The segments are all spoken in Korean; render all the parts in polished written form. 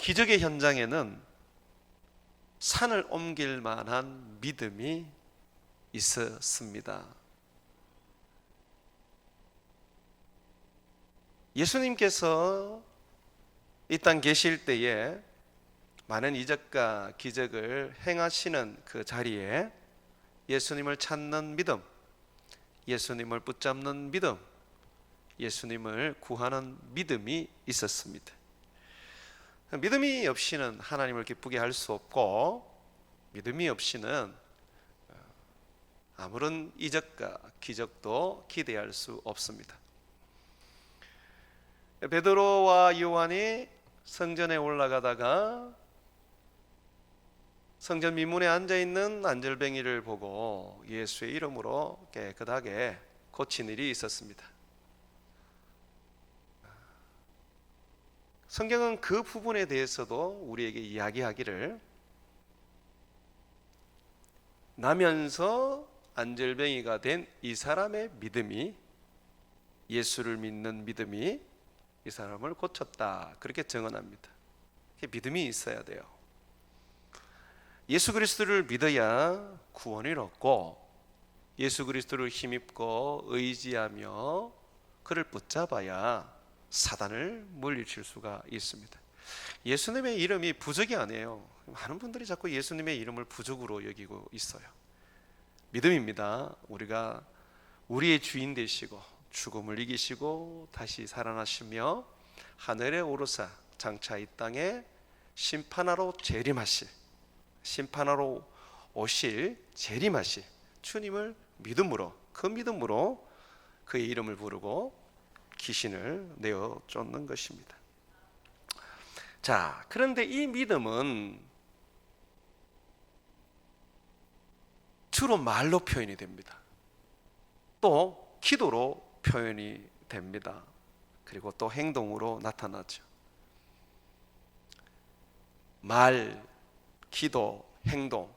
기적의 현장에는 산을 옮길 만한 믿음이 있었습니다. 예수님께서 이 땅 계실 때에 많은 이적과 기적을 행하시는 그 자리에 예수님을 찾는 믿음, 예수님을 붙잡는 믿음, 예수님을 구하는 믿음이 있었습니다. 믿음이 없이는 하나님을 기쁘게 할 수 없고, 믿음이 없이는 아무런 이적과 기적도 기대할 수 없습니다. 베드로와 요한이 성전에 올라가다가 성전 미문에 앉아있는 안절뱅이를 보고 예수의 이름으로 깨끗하게 고친 일이 있었습니다. 성경은 그 부분에 대해서도 우리에게 이야기하기를, 나면서 안절뱅이가 된 이 사람의 믿음이, 예수를 믿는 믿음이 이 사람을 고쳤다, 그렇게 증언합니다. 믿음이 있어야 돼요. 예수 그리스도를 믿어야 구원을 얻고, 예수 그리스도를 힘입고 의지하며 그를 붙잡아야 사단을 물리칠 수가 있습니다. 예수님의 이름이 부적이 아니에요. 많은 분들이 자꾸 예수님의 이름을 부적으로 여기고 있어요. 믿음입니다. 우리가 우리의 주인 되시고 죽음을 이기시고 다시 살아나시며 하늘에 오르사 장차 이 땅에 심판하러 오실 재림하실 주님을 믿음으로, 그 믿음으로 그의 이름을 부르고 귀신을 내어 쫓는 것입니다. 자, 그런데 이 믿음은 주로 말로 표현이 됩니다. 또 기도로 표현이 됩니다. 그리고 또 행동으로 나타나죠. 말, 기도, 행동,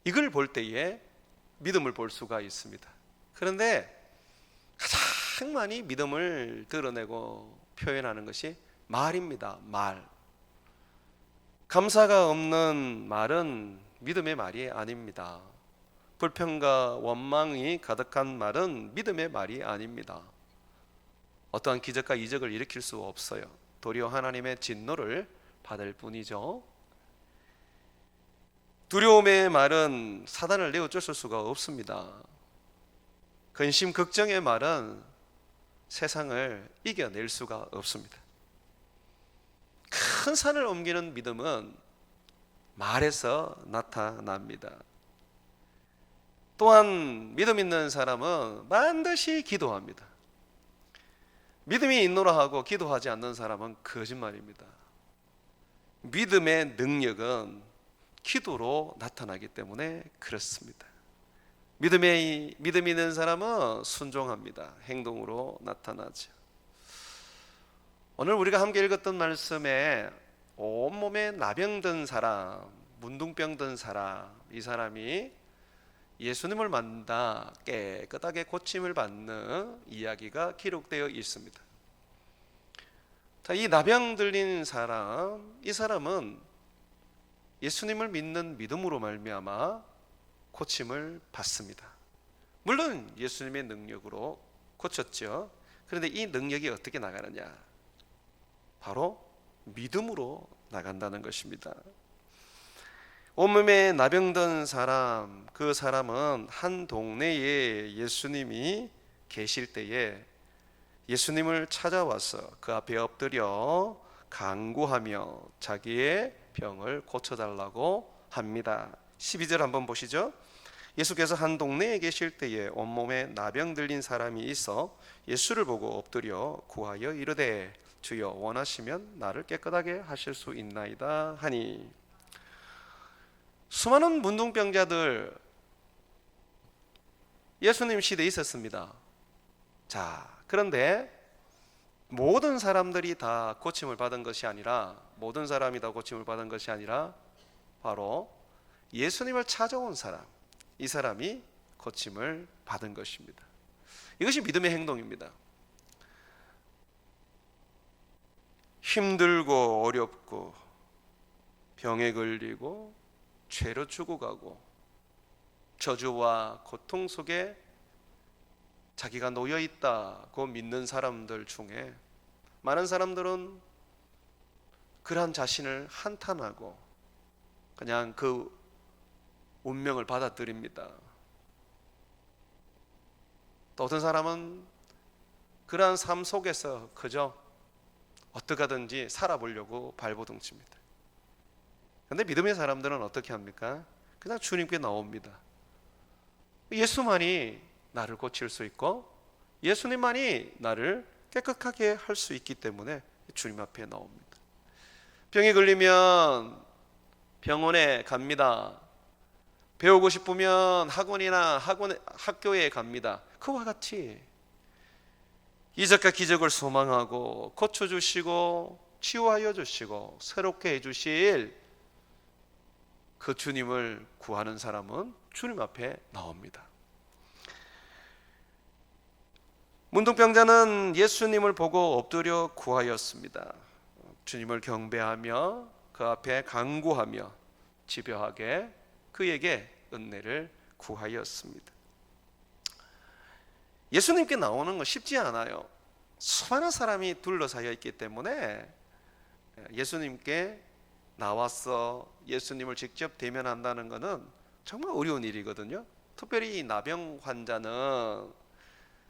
이걸 볼 때에 믿음을 볼 수가 있습니다. 그런데 가장 많이 믿음을 드러내고 표현하는 것이 말입니다. 말. 감사가 없는 말은 믿음의 말이 아닙니다. 불평과 원망이 가득한 말은 믿음의 말이 아닙니다. 어떠한 기적과 이적을 일으킬 수 없어요. 도리어 하나님의 진노를 받을 뿐이죠. 두려움의 말은 사단을 내어 쫓을 수가 없습니다. 근심, 걱정의 말은 세상을 이겨낼 수가 없습니다. 큰 산을 옮기는 믿음은 말에서 나타납니다. 또한 믿음 있는 사람은 반드시 기도합니다. 믿음이 있노라 하고 기도하지 않는 사람은 거짓말입니다. 믿음의 능력은 기도로 나타나기 때문에 그렇습니다. 믿음 있는 사람은 순종합니다. 행동으로 나타나죠. 오늘 우리가 함께 읽었던 말씀에 온몸에 나병든 사람, 문둥병 든 사람, 이 사람이 예수님을 만나 깨끗하게 고침을 받는 이야기가 기록되어 있습니다. 자, 이 나병 들린 사람, 이 사람은 예수님을 믿는 믿음으로 말미암아 고침을 받습니다. 물론 예수님의 능력으로 고쳤죠. 그런데 이 능력이 어떻게 나가느냐? 바로 믿음으로 나간다는 것입니다. 온몸에 나병든 사람, 그 사람은 한 동네에 예수님이 계실 때에 예수님을 찾아와서 그 앞에 엎드려 간구하며 자기의 병을 고쳐달라고 합니다. 12절 한번 보시죠. 예수께서 한 동네에 계실 때에 온몸에 나병 들린 사람이 있어 예수를 보고 엎드려 구하여 이르되 주여 원하시면 나를 깨끗하게 하실 수 있나이다 하니, 수많은 문둥병자들 예수님 시대에 있었습니다. 자, 그런데 모든 사람들이 다 고침을 받은 것이 아니라, 모든 사람이 다 고침을 받은 것이 아니라 바로 예수님을 찾아온 사람, 이 사람이 고침을 받은 것입니다. 이것이 믿음의 행동입니다. 힘들고 어렵고 병에 걸리고 죄로 죽어가고 저주와 고통 속에 자기가 놓여 있다고 믿는 사람들 중에 많은 사람들은 그러한 자신을 한탄하고 그냥 그 운명을 받아들입니다. 또 어떤 사람은 그러한 삶 속에서 그저 어떻게 하든지 살아보려고 발버둥칩니다. 그런데 믿음의 사람들은 어떻게 합니까? 그냥 주님께 나옵니다. 예수만이 나를 고칠 수 있고 예수님만이 나를 깨끗하게 할 수 있기 때문에 주님 앞에 나옵니다. 병에 걸리면 병원에 갑니다. 배우고 싶으면 학교에 갑니다. 그와 같이 이적과 기적을 소망하고 고쳐주시고 치유하여 주시고 새롭게 해주실 그 주님을 구하는 사람은 주님 앞에 나옵니다. 문둥병자는 예수님을 보고 엎드려 구하였습니다. 주님을 경배하며 그 앞에 간구하며 집요하게 그에게 은혜를 구하였습니다. 예수님께 나오는 건 쉽지 않아요. 수많은 사람이 둘러싸여 있기 때문에 예수님께 나와서 예수님을 직접 대면한다는 것은 정말 어려운 일이거든요. 특별히 이 나병 환자는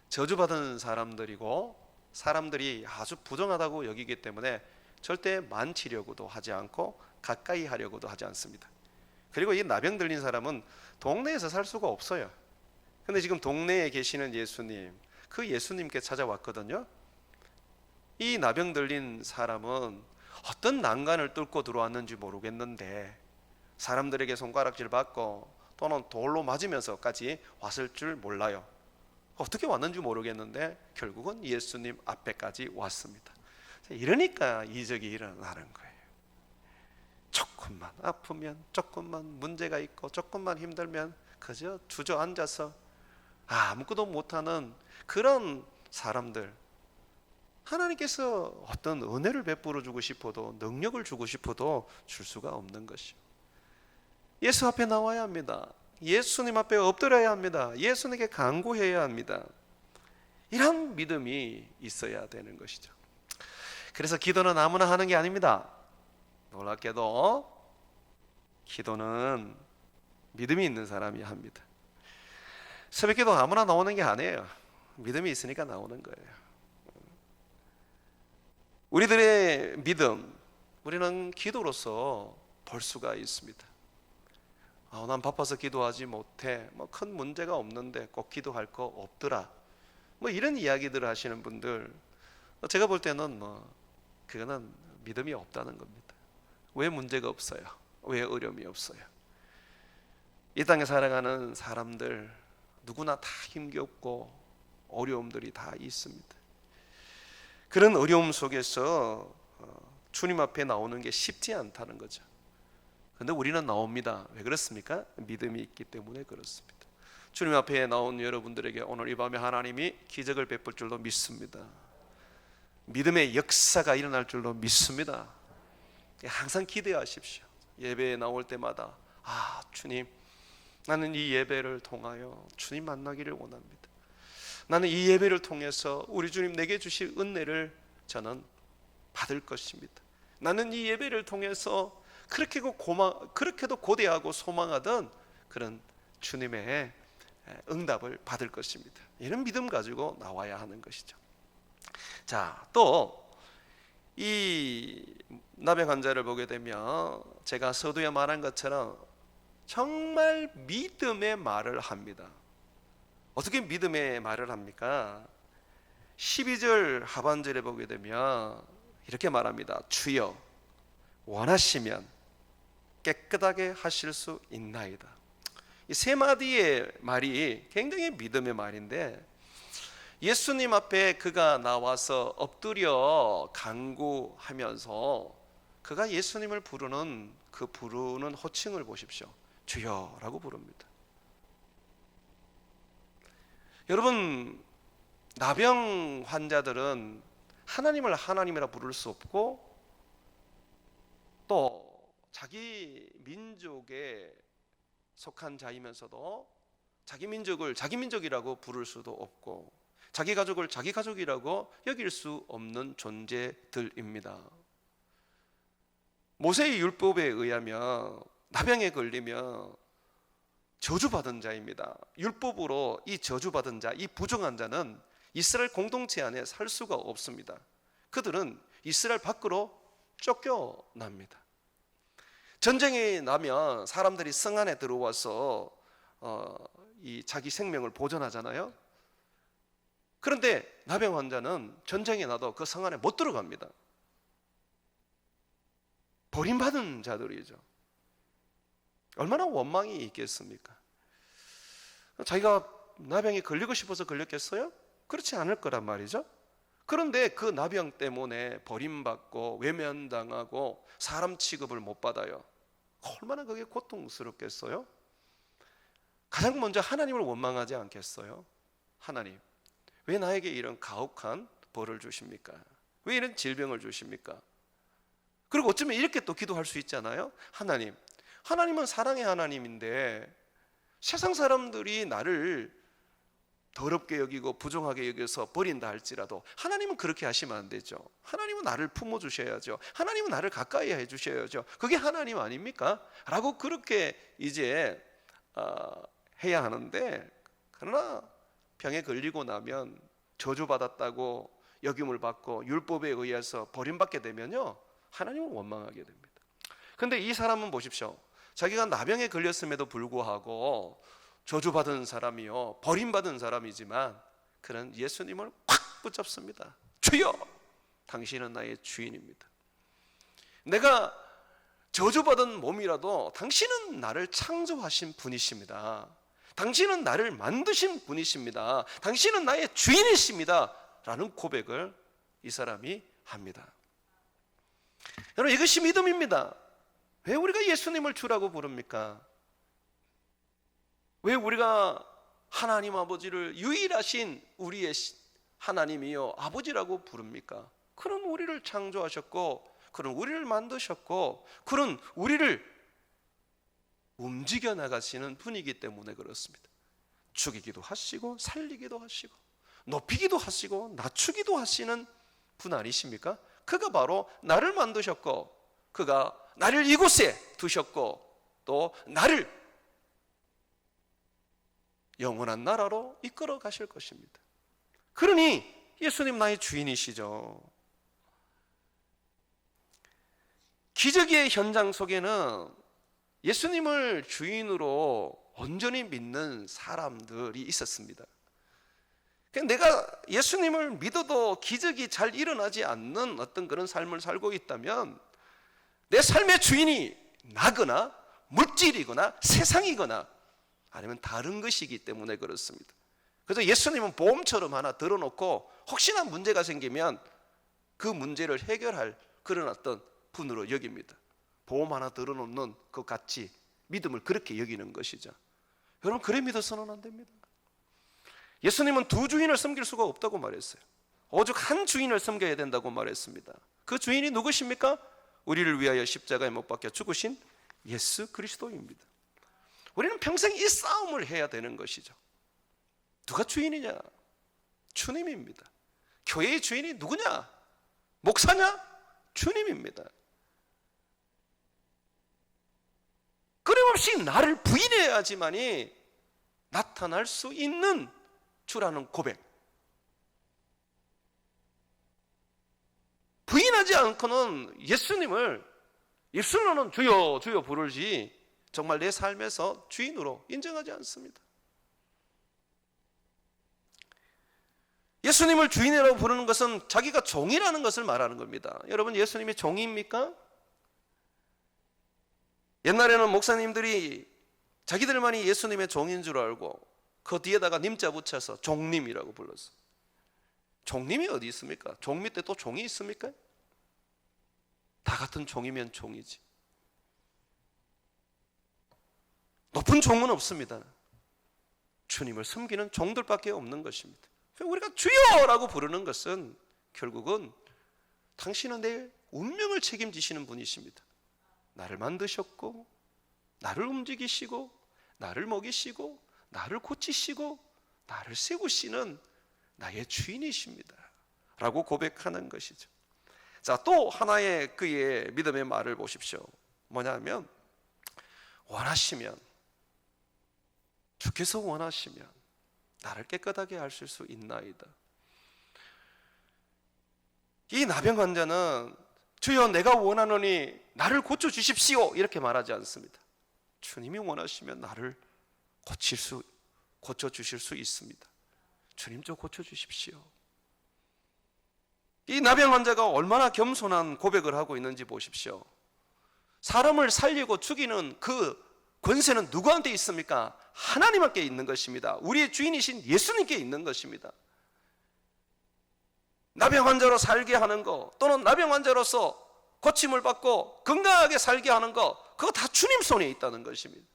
저주받은 사람들이고 사람들이 아주 부정하다고 여기기 때문에 절대 만지려고도 하지 않고 가까이 하려고도 하지 않습니다. 그리고 이 나병 들린 사람은 동네에서 살 수가 없어요. 근데 지금 동네에 계시는 예수님, 그 예수님께 찾아왔거든요. 이 나병 들린 사람은 어떤 난간을 뚫고 들어왔는지 모르겠는데 사람들에게 손가락질 받고 또는 돌로 맞으면서까지 왔을 줄 몰라요. 어떻게 왔는지 모르겠는데 결국은 예수님 앞에까지 왔습니다. 이러니까 이적이 일어나는 거예요. 조금만 아프면, 조금만 문제가 있고, 조금만 힘들면 그저 주저앉아서 아무것도 못하는 그런 사람들, 하나님께서 어떤 은혜를 베풀어 주고 싶어도, 능력을 주고 싶어도 줄 수가 없는 것이요. 예수 앞에 나와야 합니다. 예수님 앞에 엎드려야 합니다. 예수님께 간구해야 합니다. 이런 믿음이 있어야 되는 것이죠. 그래서 기도는 아무나 하는 게 아닙니다. 놀랍게도 기도는 믿음이 있는 사람이 합니다. 새벽기도 아무나 나오는 게 아니에요. 믿음이 있으니까 나오는 거예요. 우리들의 믿음, 우리는 기도로서 볼 수가 있습니다. 난 바빠서 기도하지 못해, 큰 문제가 없는데 꼭 기도할 거 없더라, 이런 이야기들을 하시는 분들, 제가 볼 때는 그거는 믿음이 없다는 겁니다. 왜 문제가 없어요? 왜 어려움이 없어요? 이 땅에 살아가는 사람들 누구나 다 힘겹고 어려움들이 다 있습니다. 그런 어려움 속에서 주님 앞에 나오는 게 쉽지 않다는 거죠. 그런데 우리는 나옵니다. 왜 그렇습니까? 믿음이 있기 때문에 그렇습니다. 주님 앞에 나온 여러분들에게 오늘 이 밤에 하나님이 기적을 베풀 줄로 믿습니다. 믿음의 역사가 일어날 줄로 믿습니다. 항상 기대하십시오. 예배에 나올 때마다 주님, 나는 이 예배를 통하여 주님 만나기를 원합니다. 나는 이 예배를 통해서 우리 주님 내게 주실 은혜를 저는 받을 것입니다. 나는 이 예배를 통해서 그렇게도 고대하고 소망하던 그런 주님의 응답을 받을 것입니다. 이런 믿음 가지고 나와야 하는 것이죠. 자, 또 이 나병 환자를 보게 되면 제가 서두에 말한 것처럼 정말 믿음의 말을 합니다. 어떻게 믿음의 말을 합니까? 12절 하반절에 보게 되면 이렇게 말합니다. 주여 원하시면 깨끗하게 하실 수 있나이다. 이 세 마디의 말이 굉장히 믿음의 말인데, 예수님 앞에 그가 나와서 엎드려 간구하면서 그가 예수님을 부르는 그 부르는 호칭을 보십시오. 주여라고 부릅니다. 여러분, 나병 환자들은 하나님을 하나님이라 부를 수 없고 또 자기 민족에 속한 자이면서도 자기 민족을 자기 민족이라고 부를 수도 없고 자기 가족을 자기 가족이라고 여길 수 없는 존재들입니다. 모세의 율법에 의하면 나병에 걸리면 저주받은 자입니다. 율법으로 이 저주받은 자, 이 부정한 자는 이스라엘 공동체 안에 살 수가 없습니다. 그들은 이스라엘 밖으로 쫓겨납니다. 전쟁이 나면 사람들이 성 안에 들어와서 이 자기 생명을 보존하잖아요. 그런데 나병 환자는 전쟁이 나도 그 성 안에 못 들어갑니다. 버림받은 자들이죠. 얼마나 원망이 있겠습니까? 자기가 나병에 걸리고 싶어서 걸렸겠어요? 그렇지 않을 거란 말이죠. 그런데 그 나병 때문에 버림받고 외면당하고 사람 취급을 못 받아요. 얼마나 그게 고통스럽겠어요? 가장 먼저 하나님을 원망하지 않겠어요? 하나님, 왜 나에게 이런 가혹한 벌을 주십니까? 왜 이런 질병을 주십니까? 그리고 어쩌면 이렇게 또 기도할 수 있잖아요. 하나님, 하나님은 사랑의 하나님인데 세상 사람들이 나를 더럽게 여기고 부정하게 여겨서 버린다 할지라도 하나님은 그렇게 하시면 안 되죠. 하나님은 나를 품어주셔야죠. 하나님은 나를 가까이 해주셔야죠. 그게 하나님 아닙니까? 라고 그렇게 이제 해야 하는데, 그러나 병에 걸리고 나면 저주받았다고 여김을 받고 율법에 의해서 버림받게 되면요, 하나님을 원망하게 됩니다. 그런데 이 사람은 보십시오. 자기가 나병에 걸렸음에도 불구하고 저주받은 사람이요, 버림받은 사람이지만 그는 예수님을 꽉 붙잡습니다. 주여, 당신은 나의 주인입니다. 내가 저주받은 몸이라도 당신은 나를 창조하신 분이십니다. 당신은 나를 만드신 분이십니다. 당신은 나의 주인이십니다. 라는 고백을 이 사람이 합니다. 여러분, 이것이 믿음입니다. 왜 우리가 예수님을 주라고 부릅니까? 왜 우리가 하나님 아버지를 유일하신 우리의 하나님이요 아버지라고 부릅니까? 그는 우리를 창조하셨고, 그는 우리를 만드셨고, 그는 우리를 움직여 나가시는 분이기 때문에 그렇습니다. 죽이기도 하시고 살리기도 하시고 높이기도 하시고 낮추기도 하시는 분 아니십니까? 그가 바로 나를 만드셨고, 그가 나를 이곳에 두셨고, 또 나를 영원한 나라로 이끌어 가실 것입니다. 그러니 예수님 나의 주인이시죠. 기적의 현장 속에는 예수님을 주인으로 온전히 믿는 사람들이 있었습니다. 내가 예수님을 믿어도 기적이 잘 일어나지 않는 어떤 그런 삶을 살고 있다면 내 삶의 주인이 나거나 물질이거나 세상이거나 아니면 다른 것이기 때문에 그렇습니다. 그래서 예수님은 보험처럼 하나 들어놓고 혹시나 문제가 생기면 그 문제를 해결할 그런 어떤 분으로 여깁니다. 보험 하나 들어놓는 그 가치, 믿음을 그렇게 여기는 것이죠. 여러분, 그래 믿어서는 안 됩니다. 예수님은 두 주인을 섬길 수가 없다고 말했어요. 오직 한 주인을 섬겨야 된다고 말했습니다. 그 주인이 누구십니까? 우리를 위하여 십자가에 못 박혀 죽으신 예수 그리스도입니다. 우리는 평생 이 싸움을 해야 되는 것이죠. 누가 주인이냐? 주님입니다. 교회의 주인이 누구냐? 목사냐? 주님입니다. 끊임없이 나를 부인해야지만이 나타날 수 있는 주라는 고백. 부인하지 않고는 예수님을 입술로는 주여 주여 부르지 정말 내 삶에서 주인으로 인정하지 않습니다. 예수님을 주인이라고 부르는 것은 자기가 종이라는 것을 말하는 겁니다. 여러분, 예수님이 종입니까? 옛날에는 목사님들이 자기들만이 예수님의 종인 줄 알고 그 뒤에다가 님자 붙여서 종님이라고 불렀어요. 종님이 어디 있습니까? 종 밑에 또 종이 있습니까? 다 같은 종이면 종이지. 높은 종은 없습니다. 주님을 섬기는 종들밖에 없는 것입니다. 우리가 주여라고 부르는 것은 결국은 당신은 내 운명을 책임지시는 분이십니다. 나를 만드셨고 나를 움직이시고 나를 먹이시고 나를 고치시고 나를 세우시는 나의 주인이십니다 라고 고백하는 것이죠. 자, 또 하나의 그의 믿음의 말을 보십시오. 뭐냐면 원하시면, 주께서 원하시면 나를 깨끗하게 하실 수 있나이다. 이 나병 환자는 주여 내가 원하노니 나를 고쳐주십시오 이렇게 말하지 않습니다. 주님이 원하시면 나를 고쳐주실 수 있습니다. 주님 좀 고쳐주십시오. 이 나병 환자가 얼마나 겸손한 고백을 하고 있는지 보십시오. 사람을 살리고 죽이는 그 권세는 누구한테 있습니까? 하나님께 있는 것입니다. 우리의 주인이신 예수님께 있는 것입니다. 나병 환자로 살게 하는 거, 또는 나병 환자로서 고침을 받고 건강하게 살게 하는 거, 그거 다 주님 손에 있다는 것입니다.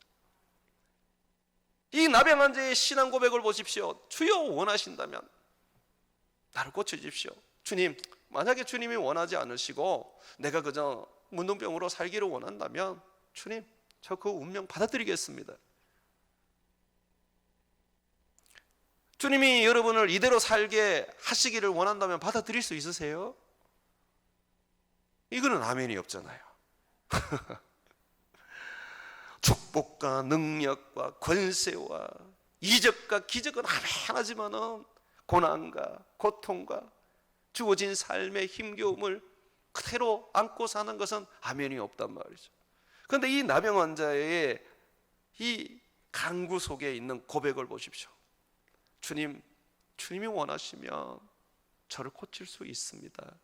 이 나병 환자의 신앙 고백을 보십시오. 주여 원하신다면 나를 고쳐주십시오. 주님, 만약에 주님이 원하지 않으시고 내가 그저 문둥병으로 살기를 원한다면 주님, 저 그 운명 받아들이겠습니다. 주님이 여러분을 이대로 살게 하시기를 원한다면 받아들일 수 있으세요? 이거는 아멘이 없잖아요. 축복과 능력과 권세와 이적과 기적은 아멘하지만은 고난과 고통과 주어진 삶의 힘겨움을 그대로 안고 사는 것은 아멘이 없단 말이죠. 그런데 이 나병 환자의 이 간구 속에 있는 고백을 보십시오. 주님이 원하시면 저를 고칠 수 있습니다.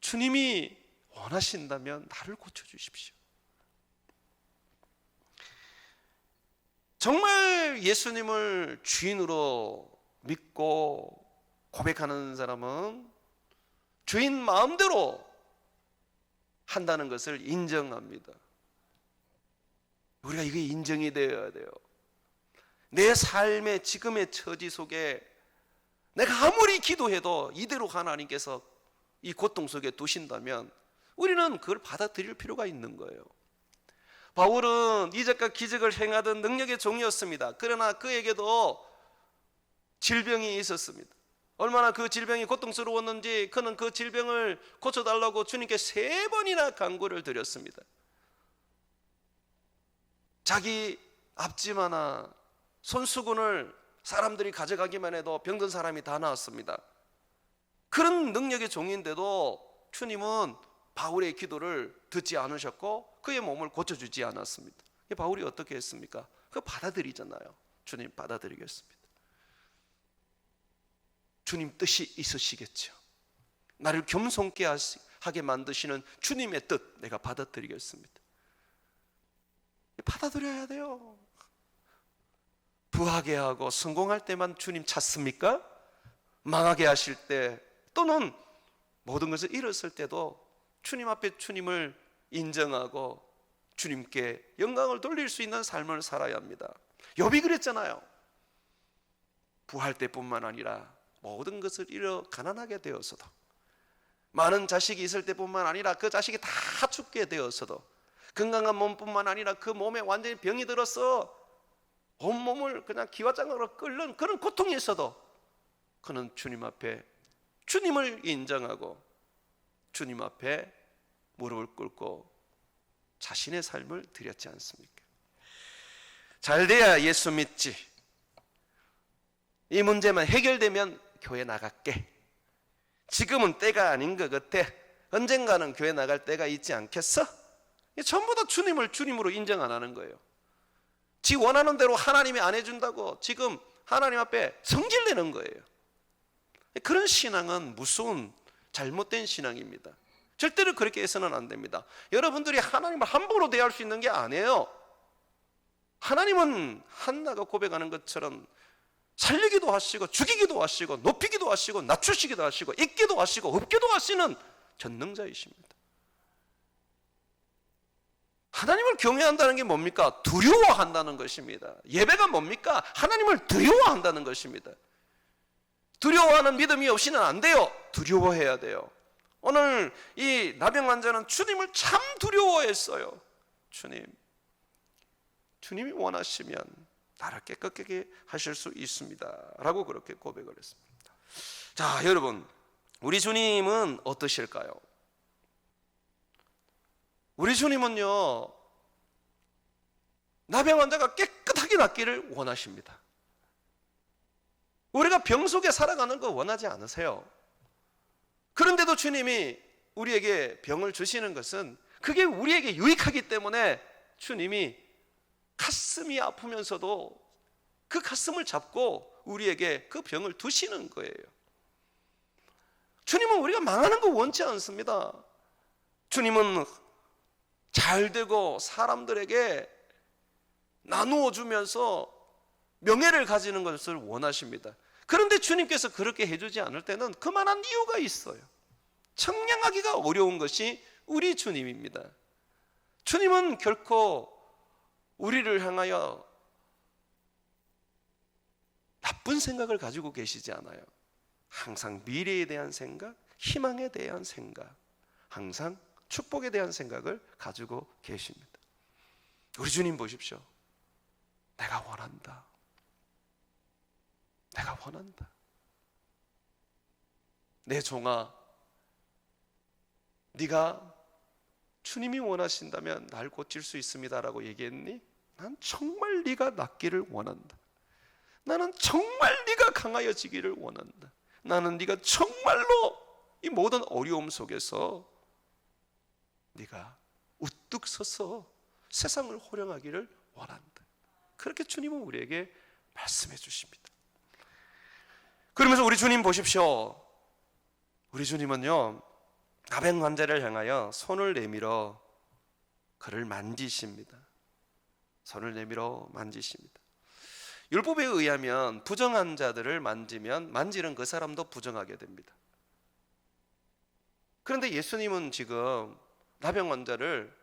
주님이 원하신다면 나를 고쳐주십시오. 정말 예수님을 주인으로 믿고 고백하는 사람은 주인 마음대로 한다는 것을 인정합니다. 우리가 이게 인정이 되어야 돼요. 내 삶의 지금의 처지 속에 내가 아무리 기도해도 이대로 하나님께서 이 고통 속에 두신다면 우리는 그걸 받아들일 필요가 있는 거예요. 바울은 이적과 기적을 행하던 능력의 종이었습니다. 그러나 그에게도 질병이 있었습니다. 얼마나 그 질병이 고통스러웠는지 그는 그 질병을 고쳐달라고 주님께 3번이나 간구를 드렸습니다. 자기 앞집 하나 손수건을 사람들이 가져가기만 해도 병든 사람이 다 나았습니다. 그런 능력의 종인데도 주님은 바울의 기도를 듣지 않으셨고 그의 몸을 고쳐주지 않았습니다. 바울이 어떻게 했습니까? 그거 받아들이잖아요. 주님 받아들이겠습니다. 주님 뜻이 있으시겠죠. 나를 겸손케 하게 만드시는 주님의 뜻 내가 받아들이겠습니다. 받아들여야 돼요. 부하게 하고 성공할 때만 주님 찾습니까? 망하게 하실 때 또는 모든 것을 잃었을 때도 주님 앞에 주님을 인정하고 주님께 영광을 돌릴 수 있는 삶을 살아야 합니다. 욥이 그랬잖아요. 부할 때뿐만 아니라 모든 것을 잃어 가난하게 되어서도, 많은 자식이 있을 때뿐만 아니라 그 자식이 다 죽게 되어서도, 건강한 몸뿐만 아니라 그 몸에 완전히 병이 들어서 온몸을 그냥 기와장으로 끓는 그런 고통이 있어도 그는 주님 앞에 주님을 인정하고 주님 앞에 무릎을 꿇고 자신의 삶을 드렸지 않습니까? 잘 돼야 예수 믿지, 이 문제만 해결되면 교회 나갈게, 지금은 때가 아닌 것 같아, 언젠가는 교회 나갈 때가 있지 않겠어? 전부 다 주님을 주님으로 인정 안 하는 거예요. 지 원하는 대로 하나님이 안 해준다고 지금 하나님 앞에 성질내는 거예요. 그런 신앙은 무서운 잘못된 신앙입니다. 절대로 그렇게 해서는 안 됩니다. 여러분들이 하나님을 함부로 대할 수 있는 게 아니에요. 하나님은 한나가 고백하는 것처럼 살리기도 하시고 죽이기도 하시고 높이기도 하시고 낮추시기도 하시고 있기도 하시고 없기도 하시는 전능자이십니다. 하나님을 경외한다는 게 뭡니까? 두려워한다는 것입니다. 예배가 뭡니까? 하나님을 두려워한다는 것입니다. 두려워하는 믿음이 없이는 안 돼요. 두려워해야 돼요. 오늘 이 나병 환자는 주님을 참 두려워했어요. 주님이 원하시면 나를 깨끗하게 하실 수 있습니다 라고 그렇게 고백을 했습니다. 자, 여러분, 우리 주님은 어떠실까요? 우리 주님은요, 나병 환자가 깨끗하게 낫기를 원하십니다. 우리가 병 속에 살아가는 거 원하지 않으세요? 그런데도 주님이 우리에게 병을 주시는 것은 그게 우리에게 유익하기 때문에 주님이 가슴이 아프면서도 그 가슴을 잡고 우리에게 그 병을 두시는 거예요. 주님은 우리가 망하는 거 원치 않습니다. 주님은 잘 되고 사람들에게 나누어 주면서 명예를 가지는 것을 원하십니다. 그런데 주님께서 그렇게 해주지 않을 때는 그만한 이유가 있어요. 청량하기가 어려운 것이 우리 주님입니다. 주님은 결코 우리를 향하여 나쁜 생각을 가지고 계시지 않아요. 항상 미래에 대한 생각, 희망에 대한 생각, 항상 축복에 대한 생각을 가지고 계십니다. 우리 주님 보십시오. 내가 원한다. 내가 원한다. 내 종아, 네가 주님이 원하신다면 날 고칠 수 있습니다라고 얘기했니? 난 정말 네가 낫기를 원한다. 나는 정말 네가 강하여지기를 원한다. 나는 네가 정말로 이 모든 어려움 속에서 네가 우뚝 서서 세상을 호령하기를 원한다. 그렇게 주님은 우리에게 말씀해 주십니다. 그러면서 우리 주님 보십시오. 우리 주님은요, 나병 환자를 향하여 손을 내밀어 그를 만지십니다. 손을 내밀어 만지십니다. 율법에 의하면 부정한 자들을 만지면 만지는 그 사람도 부정하게 됩니다. 그런데 예수님은 지금 나병 환자를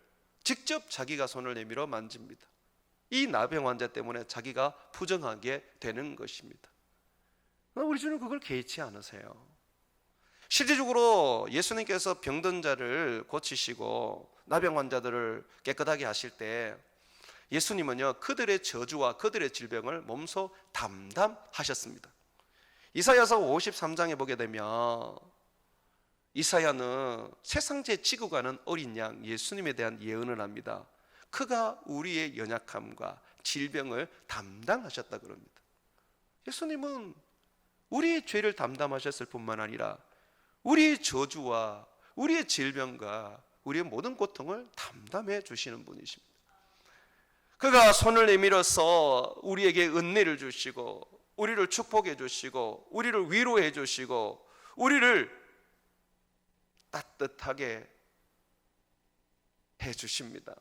직접 자기가 손을 내밀어 만집니다. 이 나병 환자 때문에 자기가 부정하게 되는 것입니다. 우리 주님 그걸 개의치 않으세요. 실질적으로 예수님께서 병든 자를 고치시고 나병 환자들을 깨끗하게 하실 때 예수님은요, 그들의 저주와 그들의 질병을 몸소 담당하셨습니다. 이사야서 53장에 보게 되면 이사야는 세상제 지고 가는 어린 양 예수님에 대한 예언을 합니다. 그가 우리의 연약함과 질병을 담당하셨다 그럽니다. 예수님은 우리의 죄를 담당하셨을 뿐만 아니라 우리의 저주와 우리의 질병과 우리의 모든 고통을 담당해 주시는 분이십니다. 그가 손을 내밀어서 우리에게 은혜를 주시고 우리를 축복해 주시고 우리를 위로해 주시고 우리를 따뜻하게 해 주십니다.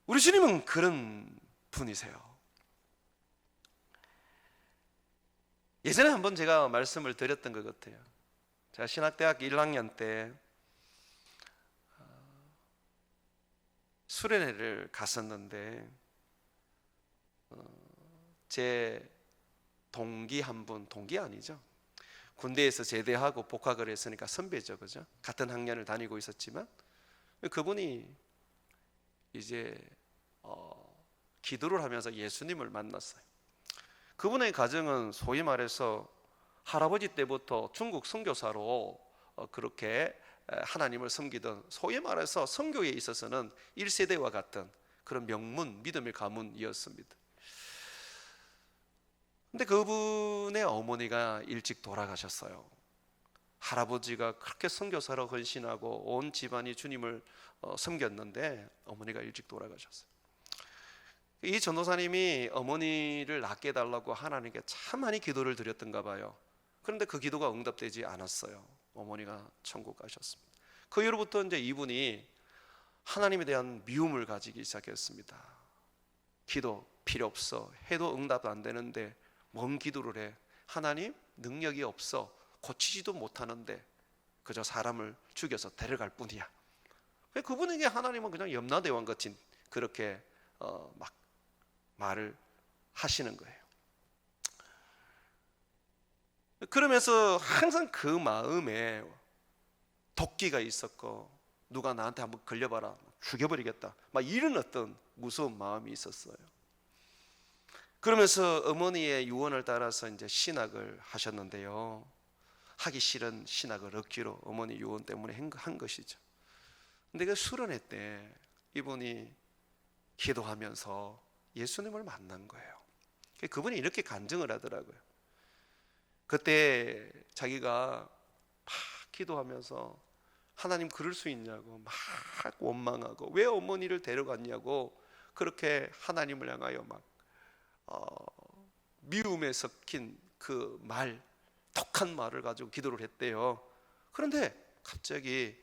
우리 주님은 그런 분이세요. 예전에 한번 제가 말씀을 드렸던 것 같아요. 제가 신학대학 1학년 때 수련회를 갔었는데 제 동기 한 분, 동기 아니죠, 군대에서 제대하고 복학을 했으니까 선배죠, 그죠? 같은 학년을 다니고 있었지만 그분이 이제 기도를 하면서 예수님을 만났어요. 그분의 가정은 소위 말해서 할아버지 때부터 중국 선교사로 그렇게 하나님을 섬기던, 소위 말해서 선교에 있어서는 1세대와 같은 그런 명문, 믿음의 가문이었습니다. 근데 그분의 어머니가 일찍 돌아가셨어요. 할아버지가 그렇게 선교사로 헌신하고 온 집안이 주님을 섬겼는데 어머니가 일찍 돌아가셨어요. 이 전도사님이 어머니를 낫게 해달라고 하나님께 참 많이 기도를 드렸던가 봐요. 그런데 그 기도가 응답되지 않았어요. 어머니가 천국 가셨습니다. 그 이후로부터 이제 이분이 하나님에 대한 미움을 가지기 시작했습니다. 기도 필요 없어 해도 응답 안 되는데 뭔 기도를 해? 하나님 능력이 없어 고치지도 못하는데 그저 사람을 죽여서 데려갈 뿐이야. 그분에게 하나님은 그냥 염라대왕 같이 그렇게 막 말을 하시는 거예요. 그러면서 항상 그 마음에 도끼가 있었고 누가 나한테 한번 걸려봐라 죽여버리겠다 막 이런 어떤 무서운 마음이 있었어요. 그러면서 어머니의 유언을 따라서 이제 신학을 하셨는데요, 하기 싫은 신학을 억지로 어머니 유언 때문에 한 것이죠. 근데 그 수련회 때 이분이 기도하면서 예수님을 만난 거예요. 그분이 이렇게 간증을 하더라고요. 그때 자기가 막 기도하면서 하나님 그럴 수 있냐고 막 원망하고 왜 어머니를 데려갔냐고 그렇게 하나님을 향하여 막 미움에 섞인 그 말, 독한 말을 가지고 기도를 했대요. 그런데 갑자기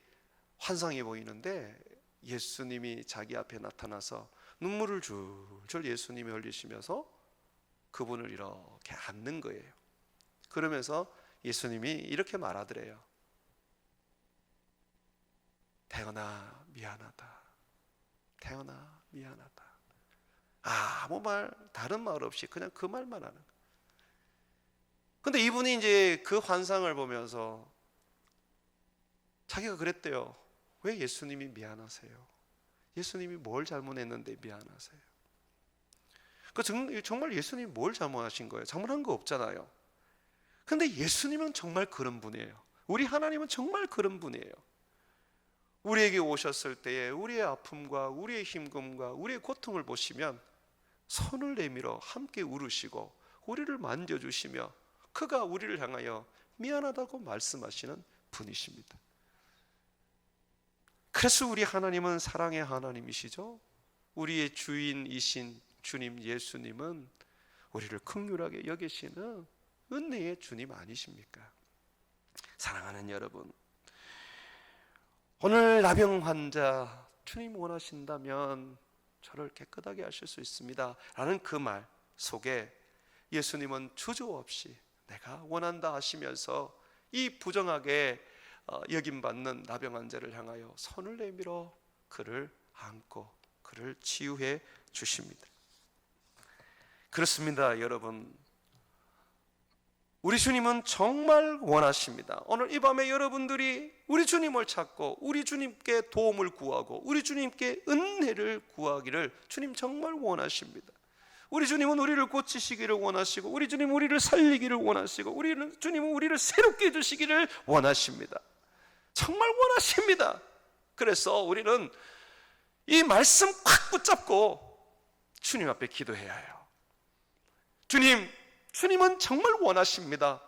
환상이 보이는데 예수님이 자기 앞에 나타나서 눈물을 줄줄 예수님이 흘리시면서 그분을 이렇게 안는 거예요. 그러면서 예수님이 이렇게 말하더래요. 태연아 미안하다. 태연아 미안하다. 아무 말 다른 말 없이 그냥 그 말만 하는 거예요. 근데 이분이 이제 그 환상을 보면서 자기가 그랬대요. 왜 예수님이 미안하세요? 예수님이 뭘 잘못했는데 미안하세요? 정말 예수님이 뭘 잘못하신 거예요? 잘못한 거 없잖아요. 근데 예수님은 정말 그런 분이에요. 우리 하나님은 정말 그런 분이에요. 우리에게 오셨을 때에 우리의 아픔과 우리의 힘듦과 우리의 고통을 보시면 손을 내밀어 함께 울으시고 우리를 만져주시며 그가 우리를 향하여 미안하다고 말씀하시는 분이십니다. 그래서 우리 하나님은 사랑의 하나님이시죠. 우리의 주인이신 주님 예수님은 우리를 긍휼하게 여기시는 은혜의 주님 아니십니까? 사랑하는 여러분, 오늘 나병 환자 주님 원하신다면 저를 깨끗하게 하실 수 있습니다 라는 그 말 속에 예수님은 주저없이 내가 원한다 하시면서 이 부정하게 여김받는 나병 환자를 향하여 손을 내밀어 그를 안고 그를 치유해 주십니다. 그렇습니다, 여러분. 우리 주님은 정말 원하십니다. 오늘 이 밤에 여러분들이 우리 주님을 찾고 우리 주님께 도움을 구하고 우리 주님께 은혜를 구하기를 주님 정말 원하십니다. 우리 주님은 우리를 고치시기를 원하시고 우리 주님은 우리를 살리기를 원하시고 주님은 우리를 새롭게 해주시기를 원하십니다. 정말 원하십니다. 그래서 우리는 이 말씀 꽉 붙잡고 주님 앞에 기도해야 해요. 주님은 정말 원하십니다.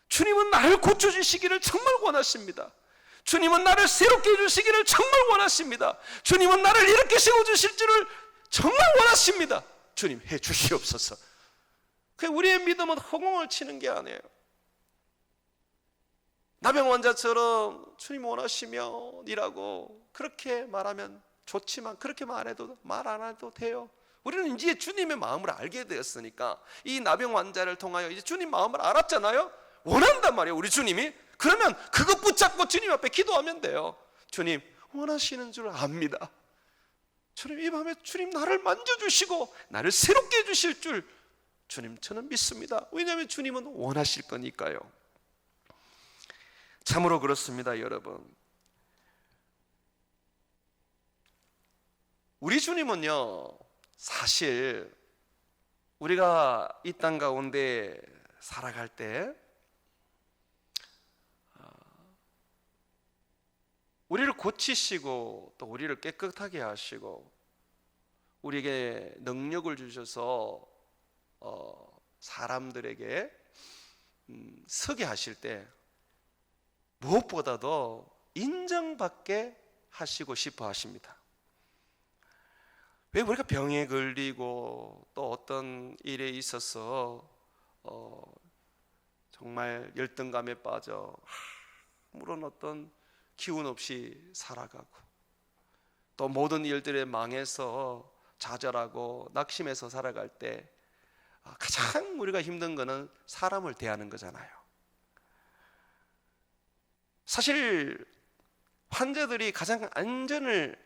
주님은 나를 고쳐주시기를 정말 원하십니다. 주님은 나를 새롭게 해주시기를 정말 원하십니다. 주님은 나를 이렇게 세워주실 줄을 정말 원하십니다. 주님 해 주시옵소서. 우리의 믿음은 허공을 치는 게 아니에요. 나병 환자처럼 주님 원하시면 이라고 그렇게 말하면 좋지만 그렇게 말 안 해도 돼요. 우리는 이제 주님의 마음을 알게 되었으니까 이 나병 환자를 통하여 이제 주님 마음을 알았잖아요. 원한단 말이에요, 우리 주님이. 그러면 그것 붙잡고 주님 앞에 기도하면 돼요. 주님 원하시는 줄 압니다. 주님 이 밤에 주님 나를 만져주시고 나를 새롭게 해주실 줄 주님 저는 믿습니다. 왜냐하면 주님은 원하실 거니까요. 참으로 그렇습니다, 여러분. 우리 주님은요, 사실 우리가 이 땅 가운데 살아갈 때 우리를 고치시고 또 우리를 깨끗하게 하시고 우리에게 능력을 주셔서 사람들에게 서게 하실 때 무엇보다도 인정받게 하시고 싶어 하십니다. 왜 우리가 병에 걸리고 또 어떤 일에 있어서 정말 열등감에 빠져 아무런 어떤 기운 없이 살아가고 또 모든 일들에 망해서 좌절하고 낙심해서 살아갈 때 가장 우리가 힘든 거는 사람을 대하는 거잖아요. 사실 환자들이 가장 안전을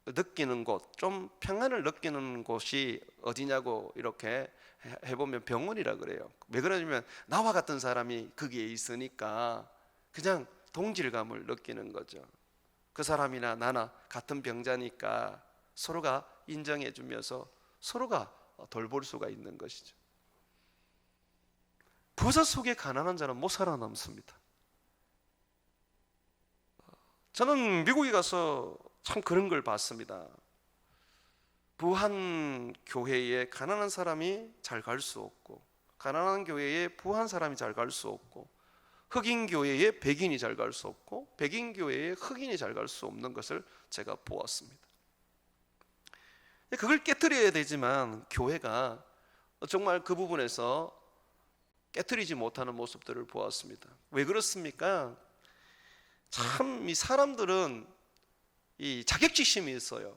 느끼는 곳, 좀 평안을 느끼는 곳이 어디냐고 이렇게 해보면 병원이라 그래요. 왜 그러냐면 나와 같은 사람이 거기에 있으니까 그냥 동질감을 느끼는 거죠. 그 사람이나 나나 같은 병자니까 서로가 인정해 주면서 서로가 돌볼 수가 있는 것이죠. 부자 속에 가난한 자는 못 살아남습니다. 저는 미국에 가서 참 그런 걸 봤습니다. 부한 교회에 가난한 사람이 잘 갈 수 없고, 가난한 교회에 부한 사람이 잘 갈 수 없고, 흑인 교회에 백인이 잘 갈 수 없고, 백인 교회에 흑인이 잘 갈 수 없는 것을 제가 보았습니다. 그걸 깨트려야 되지만 교회가 정말 그 부분에서 깨트리지 못하는 모습들을 보았습니다. 왜 그렇습니까? 참 이 사람들은 이 자격지심이 있어요.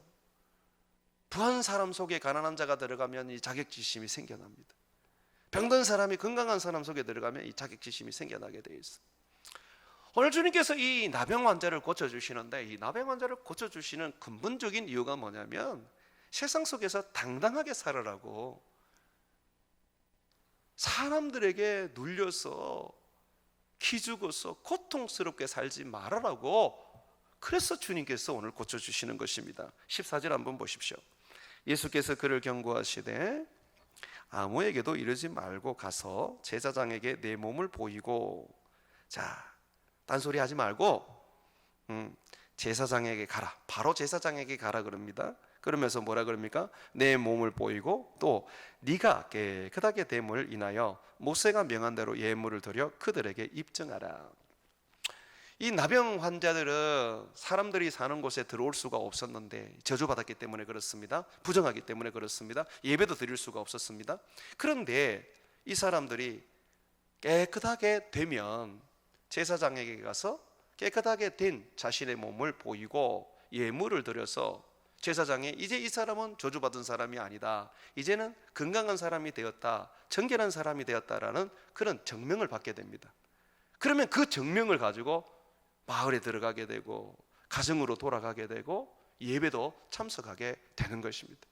부한 사람 속에 가난한 자가 들어가면 이 자격지심이 생겨납니다. 병든 사람이 건강한 사람 속에 들어가면 이 자격지심이 생겨나게 되어 있어요. 오늘 주님께서 이 나병 환자를 고쳐주시는데, 이 나병 환자를 고쳐주시는 근본적인 이유가 뭐냐면 세상 속에서 당당하게 살아라고, 사람들에게 눌려서 기죽어서 고통스럽게 살지 말아라고, 그래서 주님께서 오늘 고쳐주시는 것입니다. 14절 한번 보십시오. 예수께서 그를 경고하시되 아무에게도 이르지 말고 가서 제사장에게 내 몸을 보이고, 자, 딴소리 하지 말고 제사장에게 가라. 바로 제사장에게 가라 그럽니다. 그러면서 뭐라 그럽니까? 내 몸을 보이고 또 네가 깨끗하게 됨을 인하여 모세가 명한 대로 예물을 드려 그들에게 입증하라. 이 나병 환자들은 사람들이 사는 곳에 들어올 수가 없었는데 저주받았기 때문에 그렇습니다. 부정하기 때문에 그렇습니다. 예배도 드릴 수가 없었습니다. 그런데 이 사람들이 깨끗하게 되면 제사장에게 가서 깨끗하게 된 자신의 몸을 보이고 예물을 드려서 제사장에 이제 이 사람은 저주받은 사람이 아니다, 이제는 건강한 사람이 되었다, 정결한 사람이 되었다라는 그런 증명을 받게 됩니다. 그러면 그 증명을 가지고 마을에 들어가게 되고 가정으로 돌아가게 되고 예배도 참석하게 되는 것입니다.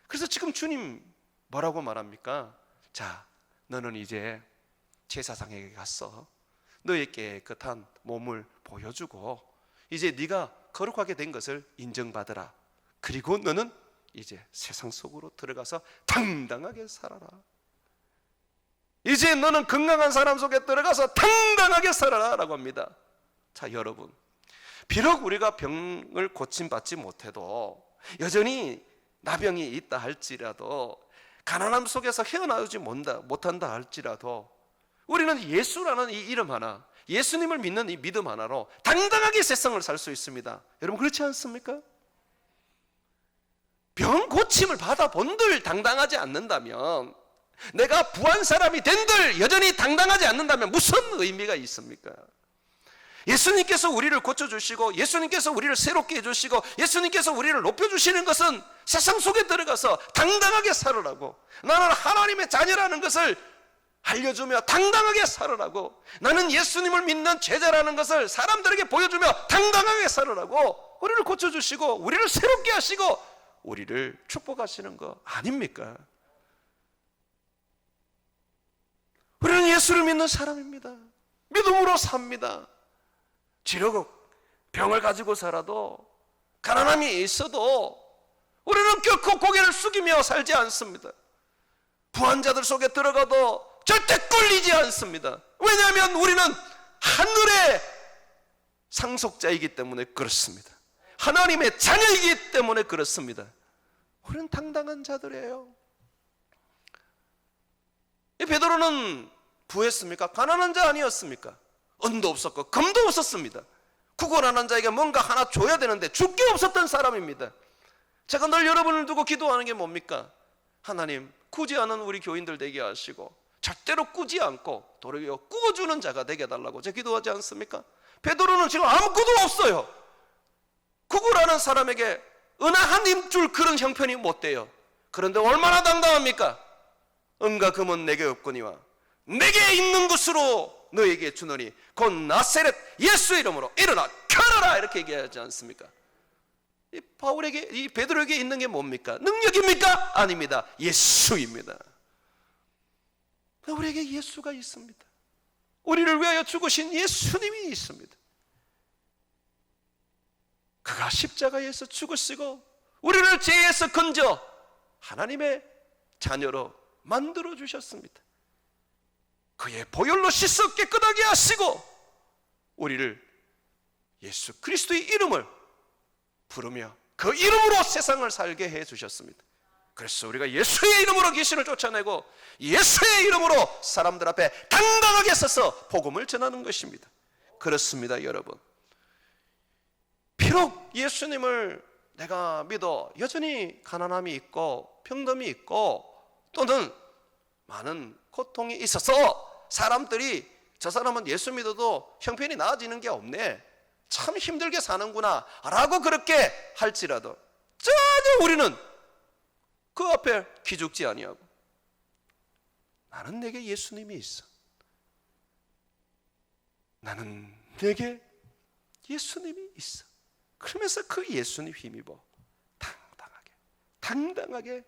그래서 지금 주님 뭐라고 말합니까? 자, 너는 이제 제사장에게 갔어. 너의 깨끗한 몸을 보여주고 이제 네가 거룩하게 된 것을 인정받으라. 그리고 너는 이제 세상 속으로 들어가서 당당하게 살아라. 이제 너는 건강한 사람 속에 들어가서 당당하게 살아라 라고 합니다. 자, 여러분, 비록 우리가 병을 고침받지 못해도 여전히 나병이 있다 할지라도, 가난함 속에서 헤어나오지 못한다 할지라도 우리는 예수라는 이 이름 하나, 예수님을 믿는 이 믿음 하나로 당당하게 세상을 살 수 있습니다. 여러분, 그렇지 않습니까? 병 고침을 받아본들 당당하지 않는다면, 내가 부한 사람이 된들 여전히 당당하지 않는다면 무슨 의미가 있습니까? 예수님께서 우리를 고쳐주시고 예수님께서 우리를 새롭게 해주시고 예수님께서 우리를 높여주시는 것은 세상 속에 들어가서 당당하게 살으라고, 나는 하나님의 자녀라는 것을 알려주며 당당하게 살으라고, 나는 예수님을 믿는 제자라는 것을 사람들에게 보여주며 당당하게 살으라고 우리를 고쳐주시고 우리를 새롭게 하시고 우리를 축복하시는 거 아닙니까? 우리는 예수를 믿는 사람입니다. 믿음으로 삽니다. 지르고 병을 가지고 살아도, 가난함이 있어도 우리는 결코 고개를 숙이며 살지 않습니다. 부한 자들 속에 들어가도 절대 꿀리지 않습니다. 왜냐하면 우리는 하늘의 상속자이기 때문에 그렇습니다. 하나님의 자녀이기 때문에 그렇습니다. 우리는 당당한 자들이에요. 이 베드로는 부했습니까? 가난한 자 아니었습니까? 은도 없었고 금도 없었습니다. 구걸하는 자에게 뭔가 하나 줘야 되는데 줄 게 없었던 사람입니다. 제가 늘 여러분을 두고 기도하는 게 뭡니까? 하나님, 꾸지 않은 우리 교인들 되게 하시고 절대로 꾸지 않고 도리어 꾸어주는 자가 되게 해달라고 제가 기도하지 않습니까? 베드로는 지금 아무것도 없어요. 구걸하는 사람에게 은하 한 힘 줄 그런 형편이 못 돼요. 그런데 얼마나 당당합니까? 은과 금은 내게 없거니와 내게 있는 것으로 너에게 주노니 곧 나사렛 예수 이름으로 일어나 켜라라, 이렇게 얘기하지 않습니까? 이 바울에게, 이 베드로에게 있는 게 뭡니까? 능력입니까? 아닙니다. 예수입니다. 우리에게 예수가 있습니다. 우리를 위하여 죽으신 예수님이 있습니다. 그가 십자가에서 죽으시고 우리를 죄에서 건져 하나님의 자녀로 만들어 주셨습니다. 그의 보혈로 씻어 깨끗하게 하시고 우리를 예수 그리스도의 이름을 부르며 그 이름으로 세상을 살게 해 주셨습니다. 그래서 우리가 예수의 이름으로 귀신을 쫓아내고 예수의 이름으로 사람들 앞에 당당하게 서서 복음을 전하는 것입니다. 그렇습니다, 여러분. 비록 예수님을 내가 믿어 여전히 가난함이 있고 병듦이 있고 또는 많은 고통이 있어서 사람들이 저 사람은 예수 믿어도 형편이 나아지는 게 없네, 참 힘들게 사는구나 라고 그렇게 할지라도 전혀 우리는 그 앞에 기죽지 아니하고 나는 내게 예수님이 있어, 나는 내게 예수님이 있어, 그러면서 그 예수님 힘입어 당당하게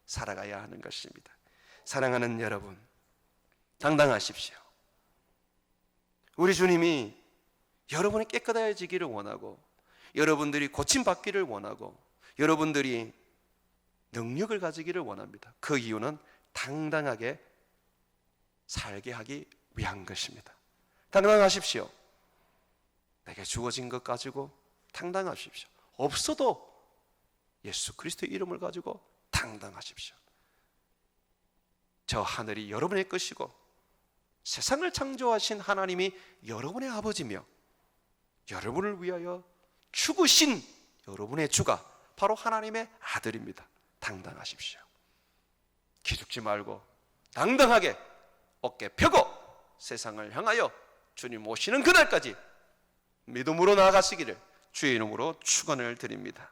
살아가야 하는 것입니다. 사랑하는 여러분, 당당하십시오. 우리 주님이 여러분이 깨끗해지기를 원하고 여러분들이 고침받기를 원하고 여러분들이 능력을 가지기를 원합니다. 그 이유는 당당하게 살게 하기 위한 것입니다. 당당하십시오. 내게 주어진 것 가지고 당당하십시오. 없어도 예수 그리스도의 이름을 가지고 당당하십시오. 저 하늘이 여러분의 것이고 세상을 창조하신 하나님이 여러분의 아버지며 여러분을 위하여 죽으신 여러분의 주가 바로 하나님의 아들입니다. 당당하십시오. 기죽지 말고 당당하게 어깨 펴고 세상을 향하여 주님 오시는 그날까지 믿음으로 나아가시기를 주의 이름으로 축원을 드립니다.